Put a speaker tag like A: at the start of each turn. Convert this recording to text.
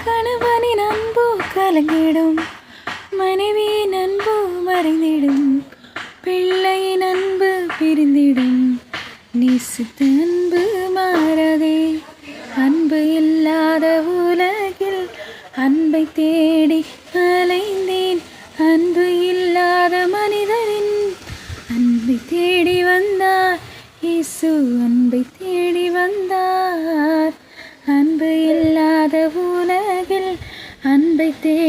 A: கணவனின் அன்பு கலங்கிடும், மனைவியின் அன்பு மறைந்திடும், பிள்ளையின் அன்பு பிரிந்திடும், நேசித்த அன்பு மாறதே. அன்பு இல்லாத உலகில் அன்பை தேடி அலைந்தேன், அன்பு இல்லாத மனிதரின் அன்பை தேடி வந்தார் இயேசு, அன்பை தேடி வந்தார். அன்பு இல்லாத உலகில் அன்பை தேடி